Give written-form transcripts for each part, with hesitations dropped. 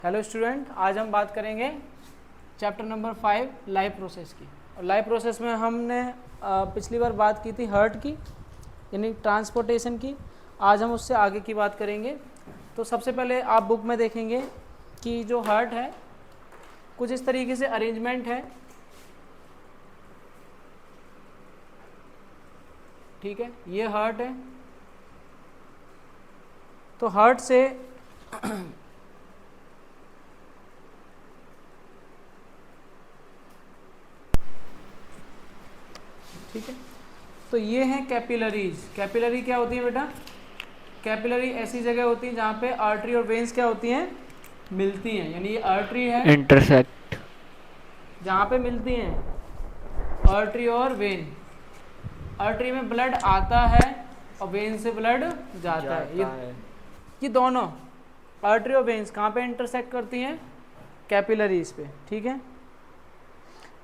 Hello student, आज हम बात करेंगे चैप्टर नंबर 5 लाइव प्रोसेस की। और लाइव प्रोसेस में हमने पिछली बार बात की थी हार्ट की, यानी ट्रांसपोर्टेशन की। आज हम उससे आगे की बात करेंगे। तो सबसे पहले आप बुक में देखेंगे कि जो हार्ट है कुछ इस तरीके से अरेंजमेंट है, ठीक है। ये हार्ट है। तो हार्ट से ठीक है, तो ये हैं कैपिलरीज। कैपिलरी क्या होती है बेटा? कैपिलरी ऐसी जगह होती है जहाँ पे आर्टरी और वेन्स क्या होती हैं, मिलती हैं। यानी ये आर्टरी है, इंटरसेक्ट, जहाँ पे मिलती हैं आर्टरी और वेन। आर्टरी में ब्लड आता है और वेन से ब्लड जाता है। ये दोनों आर्टरी और वेन्स कहाँ पे इंटरसेक्ट करती हैं? कैपिलरीज पे, ठीक है।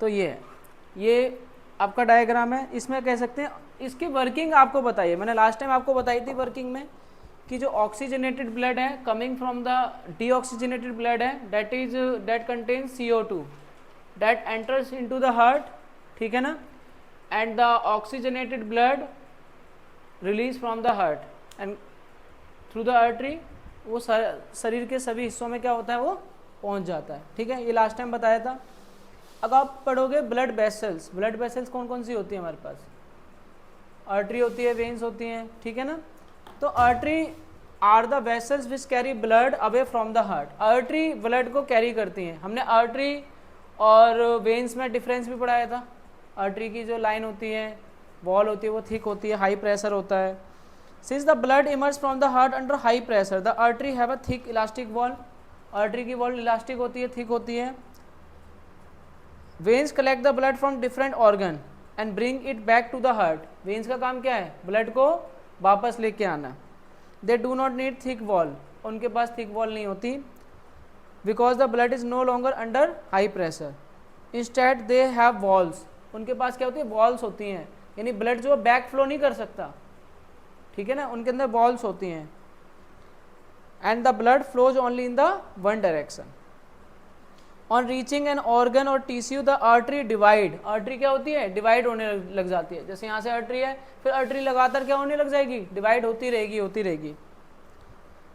तो ये आपका डायग्राम है। इसमें कह सकते हैं इसकी वर्किंग आपको बताइए। मैंने लास्ट टाइम आपको बताई थी वर्किंग में कि जो ऑक्सीजनेटेड ब्लड है coming from the deoxygenated blood है, that contains CO2 that enters into the heart, ठीक है ना। And the oxygenated blood release from the heart and through the artery वो शरीर के सभी हिस्सों में क्या होता है, वो पहुंच जाता है, ठीक है। ये लास्ट टाइम बताया था। अब आप पढ़ोगे ब्लड वेसल्स। ब्लड वेसल्स कौन कौन सी होती है हमारे पास? आर्टरी होती है, वेन्स होती हैं, ठीक है ना। तो artery are the vessels which carry blood away from the heart. Artery blood को कैरी करती हैं। हमने आर्टरी और वेन्स में डिफरेंस भी पढ़ाया था। आर्टरी की जो लाइन होती है, वॉल होती है, वो थिक होती है, हाई प्रेशर होता है। Since the blood emerge from the heart under high pressure the artery have a thick elastic wall. Artery की वॉल इलास्टिक होती है, थिक होती है। Veins collect the blood from different organ and bring it back to the heart. Veins का काम क्या है? Blood को वापस लेके आना। They do not need thick wall, उनके पास थिक वॉल नहीं होती, because the blood is no longer under high pressure. Instead they have walls, उनके पास क्या होती है? वॉल्स होती हैं, यानी ब्लड जो बैक फ्लो नहीं कर सकता, ठीक है ना, उनके अंदर वॉल्स होती हैं। And the blood flows only in the one direction. On reaching an organ और tissue the artery divide. Artery क्या होती है? डिवाइड होने लग जाती है। जैसे यहाँ से आर्टरी है, फिर आर्टरी लगातार क्या होने लग जाएगी? डिवाइड होती रहेगी, होती रहेगी।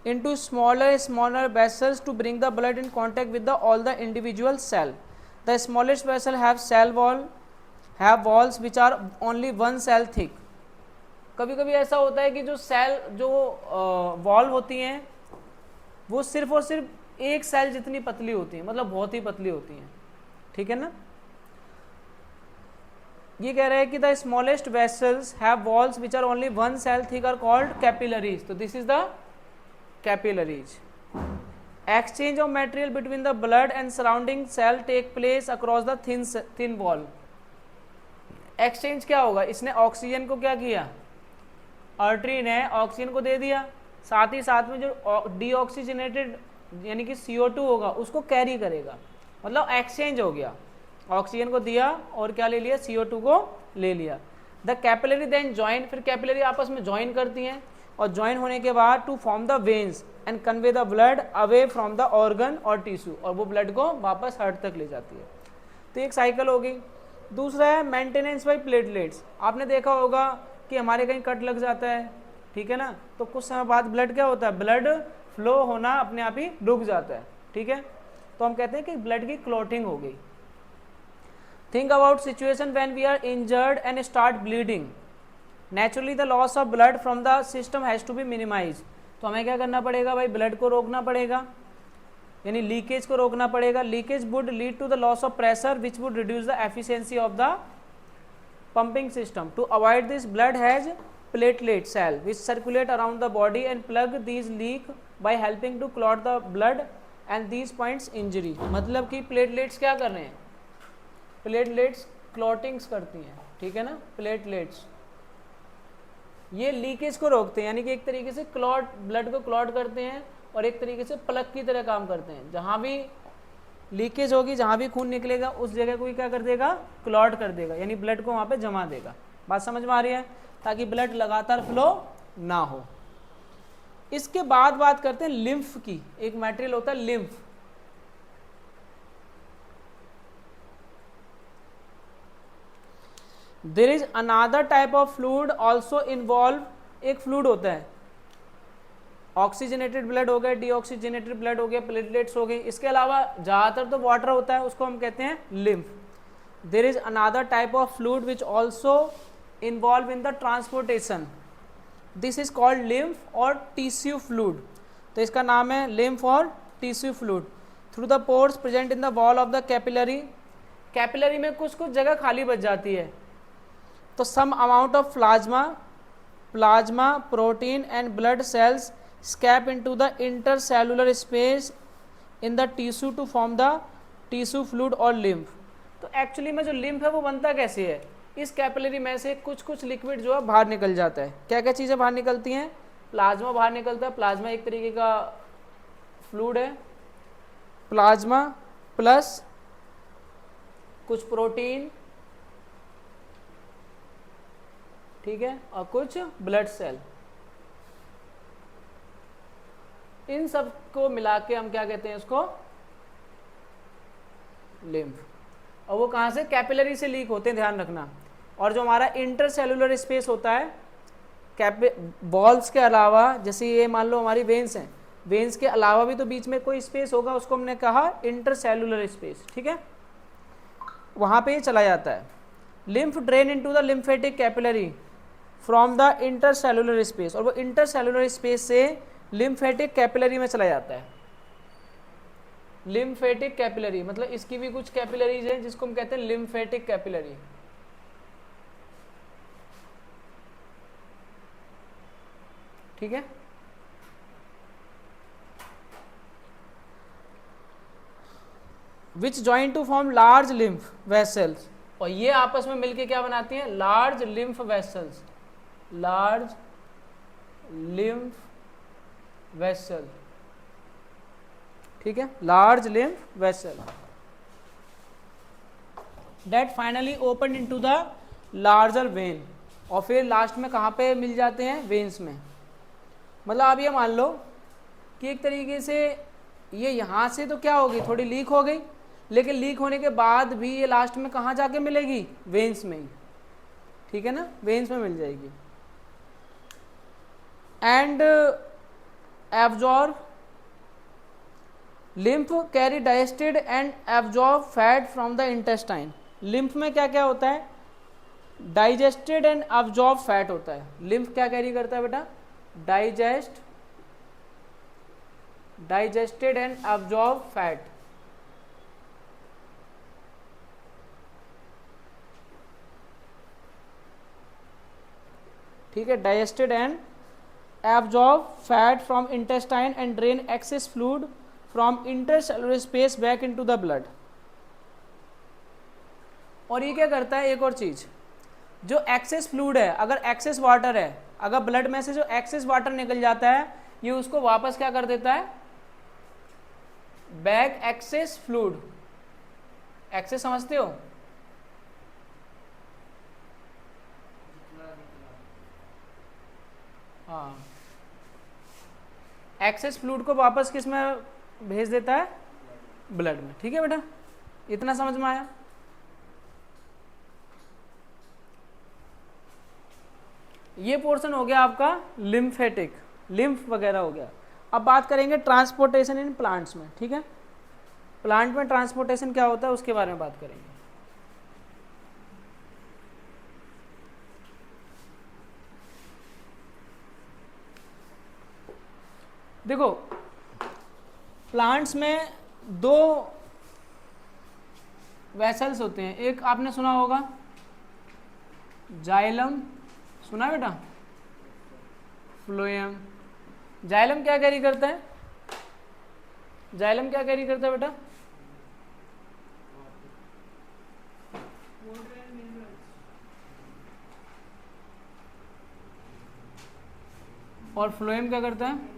Into smaller vessels to bring the blood in contact with the all the individual cell. The smallest vessel have walls which are only 1 cell thick. कभी कभी ऐसा होता है कि जो सेल जो वॉल होती हैं वो सिर्फ और सिर्फ एक सेल जितनी पतली होती है, मतलब बहुत ही पतली होती हैं, ठीक है ना। ये कह रहे हैं कि the smallest vessels have walls which are only 1 cell thick are called capillaries. तो this is the capillaries. Exchange of material between the blood and surrounding cell take place across the thin wall. Exchange क्या होगा? इसने oxygen को क्या किया? Artery ने oxygen को दे दिया, साथ ही साथ में जो डीऑक्सीजनेटेड यानी कि CO2 होगा उसको कैरी करेगा, मतलब एक्सचेंज हो गया। ऑक्सीजन को दिया और क्या ले लिया? CO2 को ले लिया। द कैपिलरी देन ज्वाइन, फिर कैपिलरी आपस में ज्वाइन करती हैं और ज्वाइन होने के बाद to form the veins and convey the blood away from the organ और टिश्यू, और वो ब्लड को वापस हार्ट तक ले जाती है। तो एक साइकिल हो गई। दूसरा है मेंटेनेंस बाई प्लेटलेट्स। आपने देखा होगा कि हमारे कहीं कट लग जाता है, ठीक है ना, तो कुछ समय बाद ब्लड क्या होता है? ब्लड फ्लो होना अपने आप ही रुक जाता है, ठीक है। तो हम कहते हैं कि ब्लड की क्लॉटिंग हो गई। Think about situation when we are injured and start bleeding. Naturally the loss of blood from the system has to be minimize. तो हमें क्या करना पड़ेगा भाई? ब्लड को रोकना पड़ेगा, यानी लीकेज को रोकना पड़ेगा। Leakage would lead to the loss of pressure which would reduce the efficiency of the pumping system. To avoid this, blood has platelet cell which circulate around the body and plug these leak by helping to clot the blood and these points injury. मतलब कि platelets क्या कर रहे हैं? Platelets क्लॉटिंग्स करती हैं, ठीक है ना। प्लेटलेट्स ये लीकेज को रोकते हैं, यानी कि एक तरीके से क्लॉट, ब्लड को क्लॉट करते हैं और एक तरीके से प्लग की तरह काम करते हैं। जहाँ भी लीकेज होगी, जहाँ भी खून निकलेगा उस जगह को क्या कर देगा? क्लॉट कर देगा, यानी ब्लड को वहाँ पे जमा देगा। बात समझ में आ रही है? ताकि ब्लड लगातार फ्लो ना हो। इसके बाद बात करते हैं लिम्फ की। एक मटेरियल होता है lymph. There is another type of fluid also involve, एक फ्लूइड होता है, ऑक्सीजनेटेड ब्लड हो गया, डीऑक्सीजनेटेड ब्लड हो गया, प्लेटलेट्स हो गई, इसके अलावा ज़्यादातर तो वाटर होता है, उसको हम कहते हैं lymph. There is another type of fluid which also involve in the transportation, this is called lymph और टिश्यू फ्लूइड. तो इसका नाम है लिम्फ और tissue fluid. Through the pores present in the wall of the capillary, capillary में कुछ कुछ जगह खाली बच जाती है, तो some amount of plasma protein and blood cells escape into the intercellular space in the tissue to form the tissue fluid or lymph. तो एक्चुअली में जो लिम्फ है वो बनता कैसे है, इस कैपिलरी में से कुछ कुछ लिक्विड जो है बाहर निकल जाता है. क्या क्या चीज़ें बाहर निकलती हैं, प्लाज्मा बाहर निकलता है, प्लाज्मा एक तरीके का फ्लूइड है, प्लाज्मा प्लस कुछ प्रोटीन, ठीक है, और कुछ ब्लड सेल, इन सब को मिला के हम क्या कहते हैं उसको, लिम्फ. और वो कहाँ से, कैपिलरी से लीक होते हैं, ध्यान रखना. और जो हमारा इंटरसेलुलर स्पेस होता है बॉल्स के अलावा, जैसे ये मान लो हमारी वेन्स हैं, वेन्स के अलावा भी तो बीच में कोई स्पेस होगा, उसको हमने कहा इंटरसेलुलर स्पेस, ठीक है, वहाँ पे ये चला जाता है. Lymph drain into the lymphatic capillary from the intercellular space, और वो इंटरसेलुलर स्पेस से लिम्फेटिक कैपिलरी में चला जाता है. लिम्फेटिक कैपिलरी मतलब इसकी भी कुछ कैपिलरीज हैं जिसको हम कहते हैं लिम्फेटिक कैपिलरी. ठीक है, which join to form large lymph vessels, और ये आपस में मिलके क्या बनाती हैं, large lymph vessels, large lymph vessel, ठीक है, large lymph vessel that finally open into the larger vein, और फिर लास्ट में कहाँ पे मिल जाते हैं, वेन्स में. मतलब आप ये मान लो कि एक तरीके से ये यहाँ से तो क्या होगी, थोड़ी लीक हो गई, लेकिन लीक होने के बाद भी ये लास्ट में कहाँ जाके मिलेगी, वेन्स में ही, ठीक है ना, वेन्स में मिल जाएगी. And absorb lymph carry digested and absorb fat from the intestine. Lymph में क्या क्या होता है, डाइजेस्टेड एंड एब्जॉर्ब फैट होता है. लिम्फ क्या कैरी करता है बेटा, डाइजेस्टेड एंड एब्जॉर्ब फैट. ठीक है, digested and absorb fat from intestine and drain excess fluid from intercellular space back into the blood. और ये क्या करता है, एक और चीज, जो एक्सेस फ्लूइड है, अगर एक्सेस वाटर है, अगर ब्लड में से जो एक्सेस वाटर निकल जाता है, ये उसको वापस क्या कर देता है, बैक एक्सेस फ्लूइड. एक्सेस समझते हो, हाँ, एक्सेस फ्लूइड को वापस किस में भेज देता है, ब्लड में. ठीक है बेटा, इतना समझ में आया. ये पोर्शन हो गया आपका लिम्फेटिक, लिम्फ वगैरह हो गया. अब बात करेंगे ट्रांसपोर्टेशन इन प्लांट्स में. ठीक है, प्लांट में ट्रांसपोर्टेशन क्या होता है उसके बारे में बात करेंगे. देखो, प्लांट्स में दो वेसल्स होते हैं. एक आपने सुना होगा जाइलम, सुना बेटा, फ्लोएम. जाइलम क्या कैरी करता है, जाइलम क्या कैरी करता है बेटा, और फ्लोएम क्या करता है,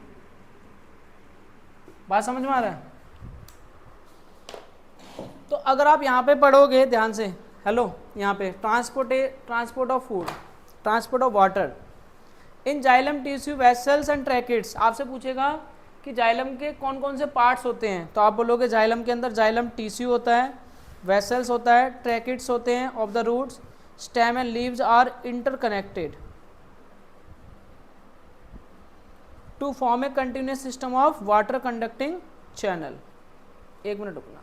बात समझ में आ रहा है. तो अगर आप यहाँ पे पढ़ोगे ध्यान से, हेलो, यहाँ पे transport of food, transport of water in xylem tissue vessels and tracheids. आपसे पूछेगा कि जाइलम के कौन कौन से पार्ट्स होते हैं, तो आप बोलोगे जाइलम के अंदर जाइलम टिश्यू होता है, वेसल्स होता है, ट्रैकिट्स होते हैं of the roots, stem and leaves are interconnected to form a continuous system of water conducting channel. एक मिनट रुकना.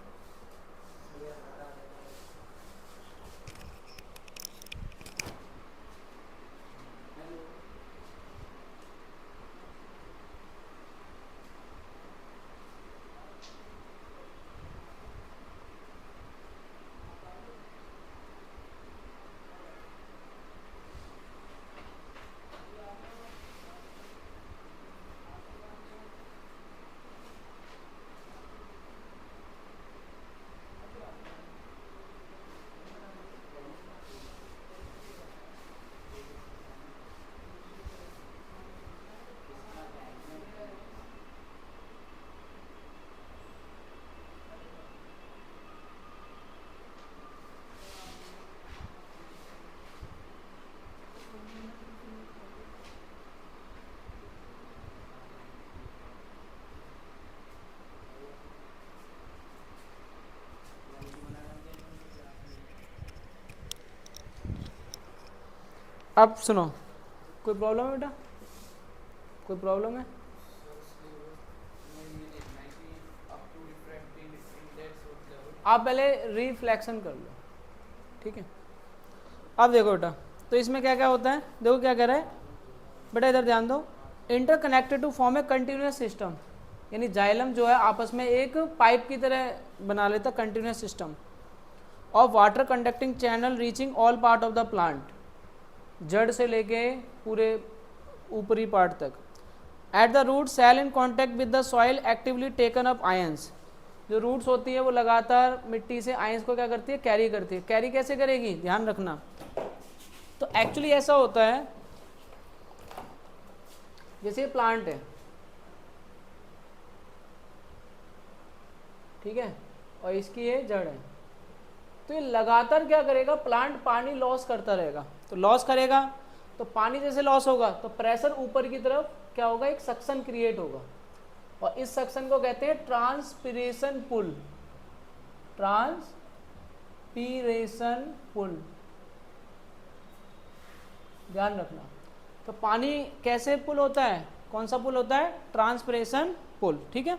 अब सुनो, कोई प्रॉब्लम है बेटा? कोई प्रॉब्लम है? आप पहले रिफ्लेक्शन कर लो, ठीक है? अब देखो बेटा, तो इसमें क्या क्या होता है, देखो क्या कह रहा है बेटा, इधर ध्यान दो. Interconnected to form a continuous system, यानी जाइलम जो है आपस में एक पाइप की तरह बना लेता continuous system of water conducting channel reaching all part of the plant, जड़ से लेके पूरे ऊपरी पार्ट तक. At the root cell in contact with the soil actively taken up ions, जो रूट्स होती है वो लगातार मिट्टी से आयंस को क्या करती है, कैरी करती है. कैरी कैसे करेगी, ध्यान रखना. तो एक्चुअली ऐसा होता है, जैसे ये प्लांट है, ठीक है, और इसकी ये जड़ है, तो ये लगातार क्या करेगा, प्लांट पानी लॉस करता रहेगा. तो लॉस करेगा तो पानी जैसे लॉस होगा तो प्रेशर ऊपर की तरफ क्या होगा, एक सक्शन क्रिएट होगा, और इस सक्शन को कहते हैं ट्रांसपिरेशन पुल. ट्रांसपिरेशन पुल, ध्यान रखना. तो पानी कैसे पुल होता है, कौन सा पुल होता है, ट्रांसपिरेशन पुल, ठीक है.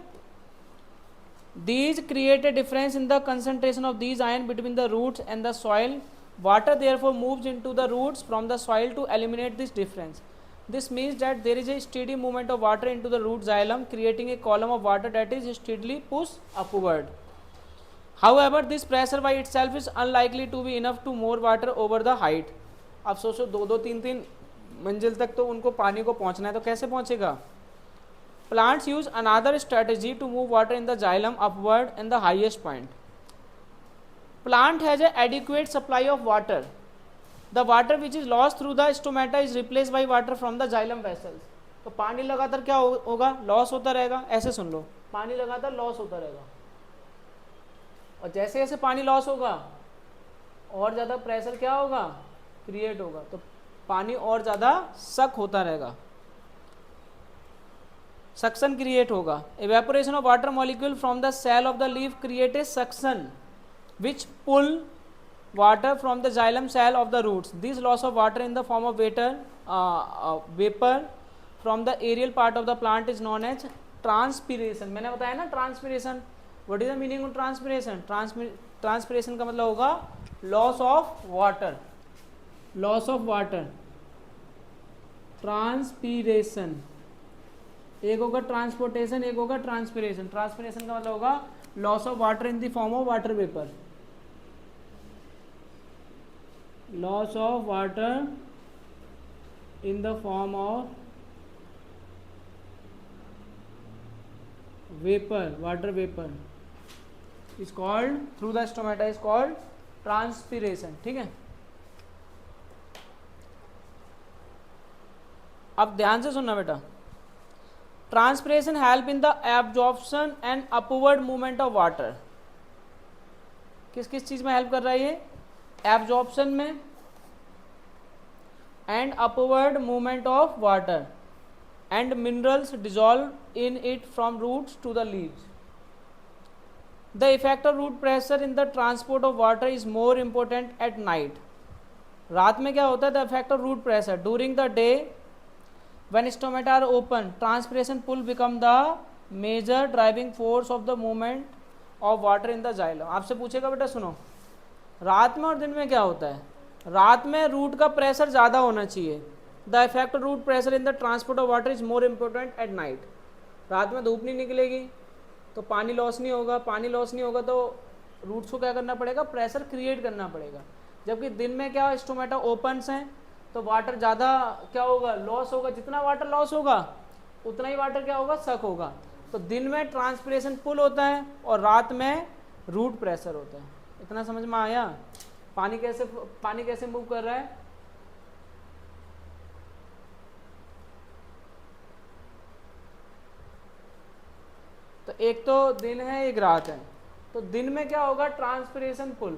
These create a difference in the concentration of these ions between the roots and the soil. Water therefore moves into the roots from the soil to eliminate this difference. This means that there is a steady movement of water into the root xylem, creating a column of water that is steadily pushed upward. However, this pressure by itself is unlikely to be enough to move water over the height. अब सोचो 2-3 मंजिल तक तो उनको पानी को पहुंचना है, तो कैसे पहुंचेगा. Plants use another strategy to move water in the xylem upward and the highest point. Plant has an adequate supply of water. The water which is lost through the stomata is replaced by water from the xylem vessels. तो पानी लगातार क्या होगा, loss होता रहेगा. ऐसे सुन लो, पानी लगातार लॉस होता रहेगा, और जैसे जैसे पानी लॉस होगा और ज़्यादा प्रेशर क्या होगा, क्रिएट होगा, तो पानी और ज़्यादा सक होता रहेगा, सक्शन क्रिएट होगा. Evaporation of water molecule from the cell of the leaf create a suction which pull water from the xylem cell of the roots. This loss of water in the form of vapour from the aerial part of the plant is known as transpiration. मैंने बताया ना transpiration. What is the meaning of transpiration. Transpiration का मतलब होगा loss of water. Loss of water, transpiration. एक होगा transportation, एक होगा ट्रांसपिरेशन. ट्रांसपिरेशन का मतलब होगा loss of water in the form of water vapour. Loss of water in the form of vapour, water vapour is called through the stomata is called transpiration. ठीक है, अब ध्यान से सुनना बेटा. Transpiration help in the absorption and upward movement of water. किस किस चीज में हेल्प कर रहा है ये, एब्जॉर्प्शन में and upward movement of water and minerals dissolve in it from roots to the leaves. The effect of root pressure in the transport of water is more important at night. रात में क्या होता है, the effect of root pressure during the day when stomata are open transpiration pull become the major driving force of the movement of water in the xylem. आपसे पूछेगा बेटा सुनो, रात में और दिन में क्या होता है, रात में रूट का प्रेशर ज़्यादा होना चाहिए, the effect root pressure in the transport of water is more important at night. रात में धूप नहीं निकलेगी तो पानी लॉस नहीं होगा, पानी लॉस नहीं होगा तो रूट्स को क्या करना पड़ेगा, प्रेशर क्रिएट करना पड़ेगा। जबकि दिन में क्या स्टोमेटा ओपन्स हैं तो वाटर ज़्यादा क्या होगा, लॉस होगा, जितना वाटर लॉस होगा उतना ही वाटर क्या होगा, सक होगा। तो दिन में ट्रांसपिरेशन पुल होता है और रात में रूट प्रेशर होता है। इतना समझ में आया? पानी कैसे मूव कर रहा है, तो एक तो दिन है एक रात है। तो दिन में क्या होगा, transpiration pull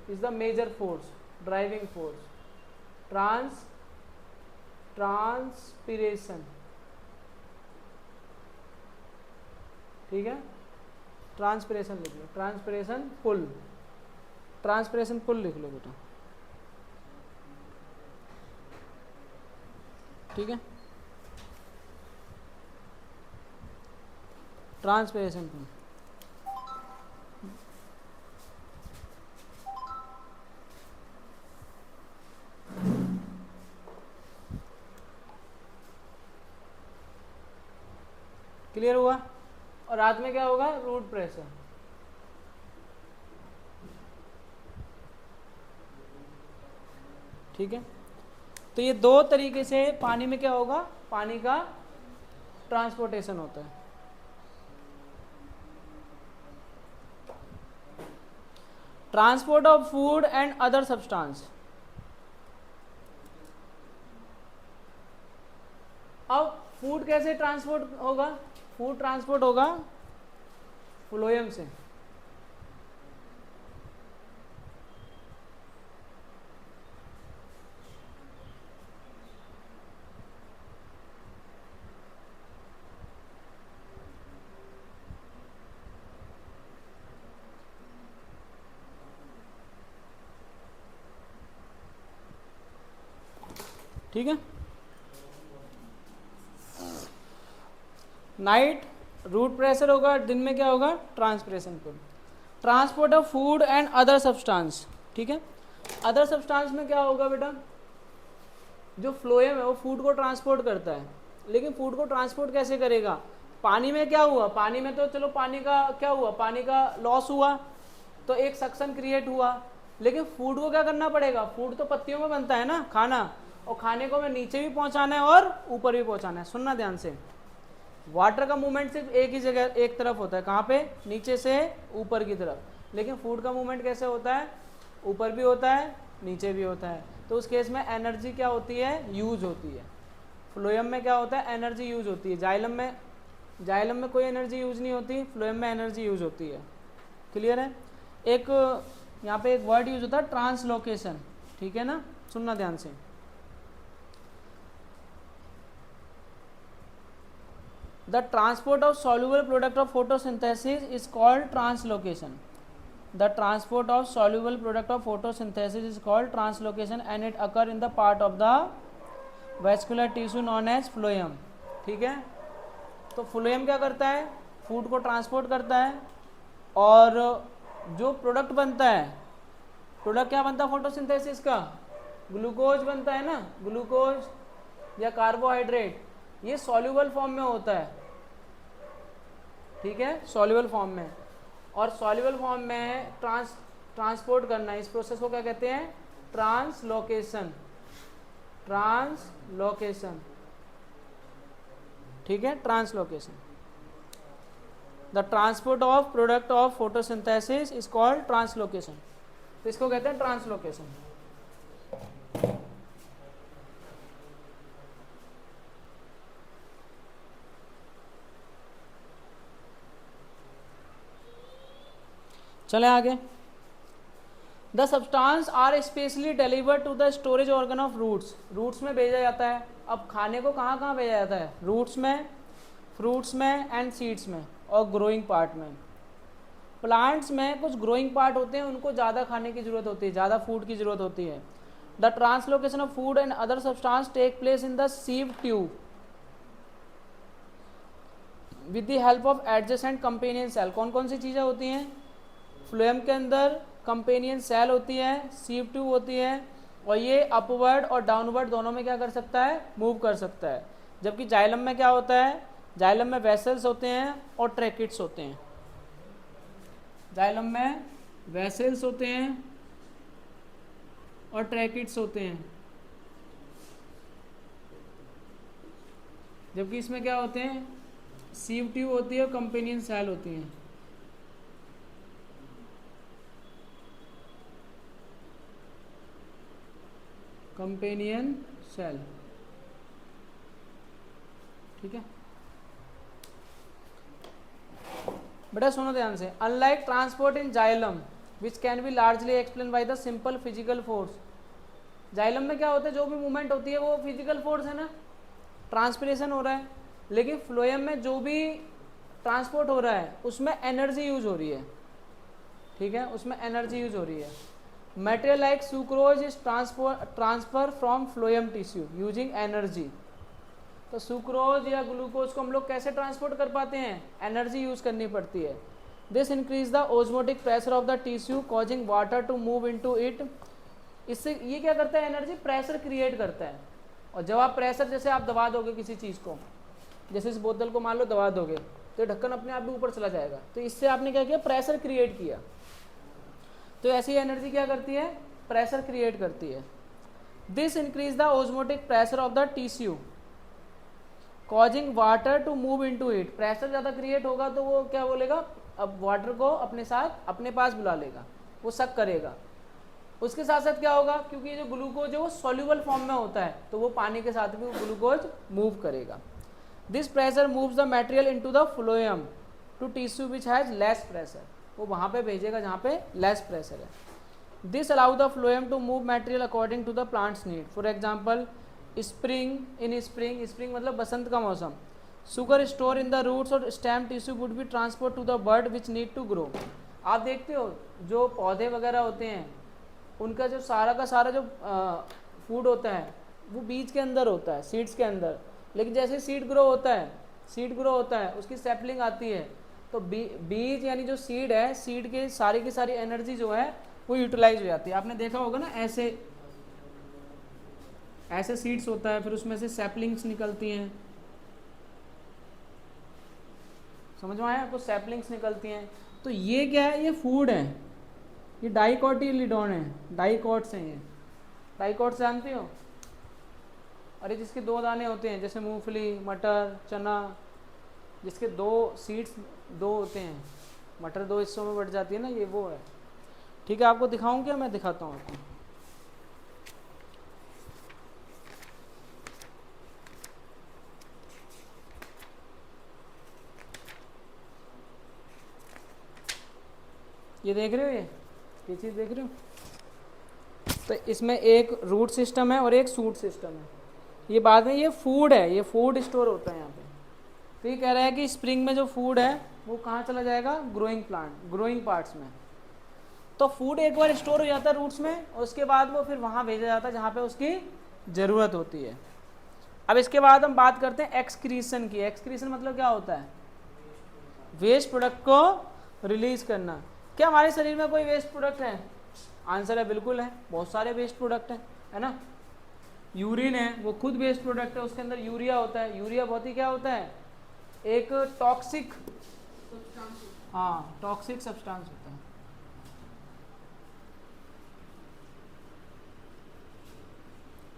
is the major force, driving force, transpiration, ठीक है, ट्रांसपिरेशन लिख लो, ट्रांसपिरेशन पुल लिख लो बेटा, ठीक है, ट्रांसपिरेशन पुल। क्लियर हुआ? और रात में क्या होगा, रूट प्रेशर। ठीक है, तो ये दो तरीके से पानी में क्या होगा, पानी का ट्रांसपोर्टेशन होता है। Transport of food and other substance. अब फूड कैसे ट्रांसपोर्ट होगा, फूड ट्रांसपोर्ट होगा फ्लोएम से। ठीक है, नाइट रूट प्रेशर होगा, दिन में क्या होगा, transpiration pull. Transport of food and other substance, ठीक है, अदर सब्सटेंस में क्या होगा बेटा, जो फ्लोएम है वो फूड को ट्रांसपोर्ट करता है, लेकिन फूड को ट्रांसपोर्ट कैसे करेगा, पानी में क्या हुआ, पानी में तो चलो पानी का क्या हुआ, पानी का लॉस हुआ तो एक सक्शन क्रिएट हुआ, लेकिन फूड को क्या करना पड़ेगा, फूड तो पत्तियों में बनता है ना खाना, और खाने को मैं नीचे भी पहुंचाना है और ऊपर भी पहुंचाना है। सुनना ध्यान से, वाटर का मूवमेंट सिर्फ एक ही जगह एक तरफ होता है, कहाँ पे, नीचे से ऊपर की तरफ, लेकिन फूड का मूवमेंट कैसे होता है, ऊपर भी होता है नीचे भी होता है। तो उस केस में एनर्जी क्या होती है, यूज होती है। फ्लोएम में क्या होता है, एनर्जी यूज होती है, जाइलम में कोई एनर्जी यूज नहीं होती, फ्लोएम में एनर्जी यूज होती है। क्लियर है? एक यहाँ पे एक वर्ड यूज होता है ट्रांसलोकेशन, ठीक है ना, सुनना ध्यान से। The transport of soluble product of photosynthesis is called translocation. The transport of soluble product of photosynthesis is called translocation and it occur in the part of the vascular tissue known as phloem. ठीक है, तो phloem क्या करता है, food को transport करता है, और जो प्रोडक्ट बनता है, प्रोडक्ट क्या बनता है फोटोसिंथेसिस का, ग्लूकोज बनता है ना, ग्लूकोज या कार्बोहाइड्रेट, ये सॉल्युबल फॉर्म में होता है, ठीक है, सॉल्युबल फॉर्म में। और सॉल्युबल फॉर्म में ट्रांसपोर्ट करना, इस प्रोसेस को क्या कहते हैं, ट्रांसलोकेशन, ट्रांसलोकेशन, ठीक है, translocation. The transport of product of photosynthesis is called translocation, तो इसको कहते हैं ट्रांसलोकेशन। चले आगे। The substance are specially delivered to the storage organ of roots, roots में भेजा जाता है। अब खाने को कहाँ कहाँ भेजा जाता है, रूट्स में, फ्रूट्स में एंड सीड्स में, और ग्रोइंग पार्ट में। प्लांट्स में कुछ ग्रोइंग पार्ट होते हैं, उनको ज़्यादा खाने की जरूरत होती है, ज़्यादा फूड की जरूरत होती है. The translocation of food and other substance take place in the sieve tube with the help of adjacent companion cell. कौन कौन सी चीज़ें होती हैं? फ्लोएम के अंदर कंपेनियन सेल होती है, सीव ट्यूब होती है, और ये अपवर्ड और डाउनवर्ड दोनों में क्या कर सकता है? मूव कर सकता है. जबकि जाइलम में क्या होता है? जाइलम में वेसल्स होते हैं और ट्रैकिट्स होते हैं. जाइलम में वेसल्स होते हैं और ट्रैकिट्स होते हैं, जबकि इसमें क्या होते हैं? सीव ट्यूब होती है और कंपेनियन सेल होती हैं. Companion cell. ठीक है बेटा, सुनो ध्यान से. Unlike transport in xylem which can be largely explain by the simple physical force. Xylem में क्या होता है? जो भी मूवमेंट होती है वो फिजिकल फोर्स है ना, ट्रांसपिरेशन हो रहा है. लेकिन फ्लोएम में जो भी ट्रांसपोर्ट हो रहा है उसमें एनर्जी यूज हो रही है. ठीक है, उसमें एनर्जी यूज हो रही है. Material like sucrose is transfer from phloem tissue using energy. तो सुक्रोज या ग्लूकोज को हम लोग कैसे ट्रांसपोर्ट कर पाते हैं? एनर्जी यूज करनी पड़ती है. This increase the osmotic pressure of the tissue causing water to move into it. इससे ये क्या करता है? एनर्जी प्रेशर क्रिएट करता है. और जब आप प्रेशर, जैसे आप दबा दोगे किसी चीज़ को, जैसे इस बोतल को मान लो दबा दोगे तो ढक्कन अपने आप भी ऊपर चला जाएगा. तो इससे आपने क्या किया? प्रेशर क्रिएट किया. तो ऐसी एनर्जी क्या करती है? प्रेशर क्रिएट करती है. This increase the osmotic pressure of the tissue causing water to move into it. Pressure ज़्यादा क्रिएट होगा तो वो क्या बोलेगा? अब वाटर को अपने साथ अपने पास बुला लेगा, वो सक करेगा. उसके साथ साथ क्या होगा? क्योंकि जो ग्लूकोज है वो सॉल्युबल फॉर्म में होता है, तो वो पानी के साथ भी वो ग्लूकोज मूव करेगा. This pressure moves the material into the phloem to tissue which has less pressure. वो वहाँ पे भेजेगा जहाँ पे लेस प्रेशर है. This allow the phloem to move material according to the plants need. For example spring, in spring, spring मतलब बसंत का मौसम, sugar store in the roots और stem tissue would be transport to the bird which need to grow. आप देखते हो जो पौधे वगैरह होते हैं उनका जो सारा का सारा जो फूड होता है वो बीज के अंदर होता है, सीड्स के अंदर. लेकिन जैसे सीड ग्रो होता है उसकी सैपलिंग आती है, तो बीज यानी जो सीड है, सीड के सारी की सारी एनर्जी जो है वो यूटिलाइज हो जाती है. आपने देखा होगा ना, ऐसे सीड्स होता है, फिर उसमें से सैपलिंग्स निकलती हैं. समझ में आया आपको? सैपलिंग्स निकलती हैं. तो ये क्या है? ये फूड है. ये डाइकोटिलीडोन है, डाइकोट्स हैं ये. डाइकोट्स जानते हो? अरे जिसके 2 दाने होते हैं, जैसे मूंगफली, मटर, चना, जिसके 2 सीड्स 2 होते हैं, मटर 2 हिस्सों में बट जाती है ना, ये वो है. ठीक है, आपको दिखाऊं क्या? मैं दिखाता हूँ आपको. ये देख रहे हो? ये चीज़ देख रहे हो? तो इसमें एक रूट सिस्टम है और एक शूट सिस्टम है. ये बाद में ये फूड है, ये फूड स्टोर होता है यहाँ पे. तो ये कह रहा है कि स्प्रिंग में जो फूड है वो कहाँ चला जाएगा? ग्रोइंग पार्ट्स में. तो फूड एक बार स्टोर हो जाता है रूट्स में, और उसके बाद वो फिर वहाँ भेजा जाता है जहाँ पे उसकी ज़रूरत होती है. अब इसके बाद हम बात करते हैं एक्सक्रीशन की. एक्सक्रीशन मतलब क्या होता है? वेस्ट प्रोडक्ट को रिलीज करना. क्या हमारे शरीर में कोई वेस्ट प्रोडक्ट है? आंसर है बिल्कुल है. बहुत सारे वेस्ट प्रोडक्ट हैं, है ना. यूरिन है, वो खुद वेस्ट प्रोडक्ट है. उसके अंदर यूरिया होता है. यूरिया बहुत ही क्या होता है? एक टॉक्सिक सब्सटेंस होता है.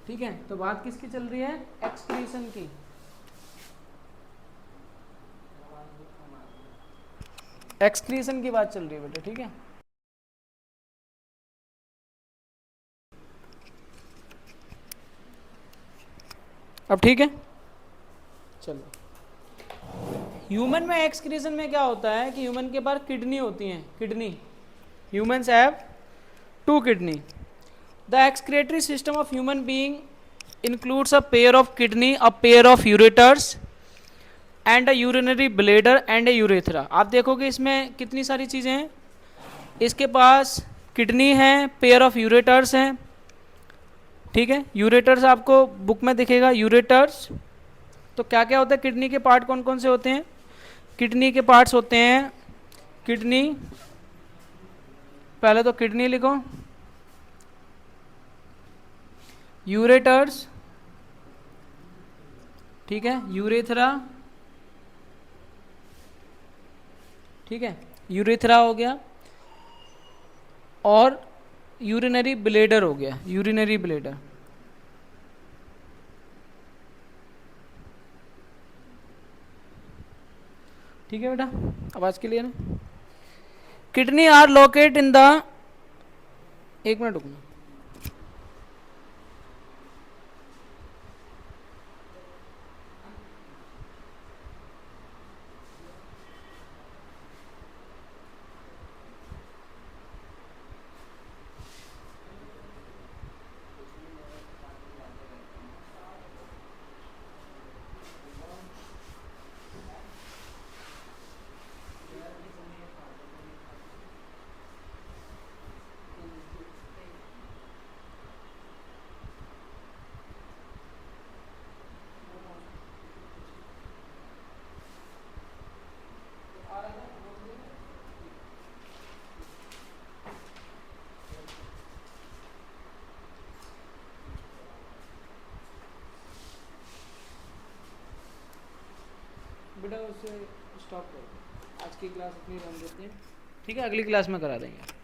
ठीक है, तो बात किसकी चल रही है? एक्सक्रीशन की. एक्सक्रीशन की बात चल रही है बेटा. ठीक है, अब ठीक है. चलो, ह्यूमन में एक्सक्रीशन में क्या होता है कि ह्यूमन के पास किडनी होती हैं. Kidney, humans have 2 kidney. The excretory system of human being includes a pair of kidney, a pair of ureters and a urinary bladder and A urethra. आप देखोगे इसमें कितनी सारी चीज़ें हैं, इसके पास किडनी है, पेयर ऑफ यूरेटर्स हैं, ठीक है। यूरेटर्स आपको बुक में दिखेगा यूरेटर्स। तो क्या क्या होता है, किडनी के पार्ट कौन कौन से होते हैं, किडनी के पार्ट्स होते हैं, किडनी, पहले तो किडनी लिखो, यूरेटर्स, ठीक है, यूरेथ्रा, ठीक है, यूरेथ्रा हो गया, और यूरिनरी ब्लेडर हो गया, यूरिनरी ब्लेडर। ठीक है बेटा, आवाज क्लियर है। Kidney are locate in the, एक मिनट रुकना, बेटा उससे स्टॉप करो, आज की क्लास इतनी रन देते हैं, ठीक है, अगली क्लास में करा देंगे।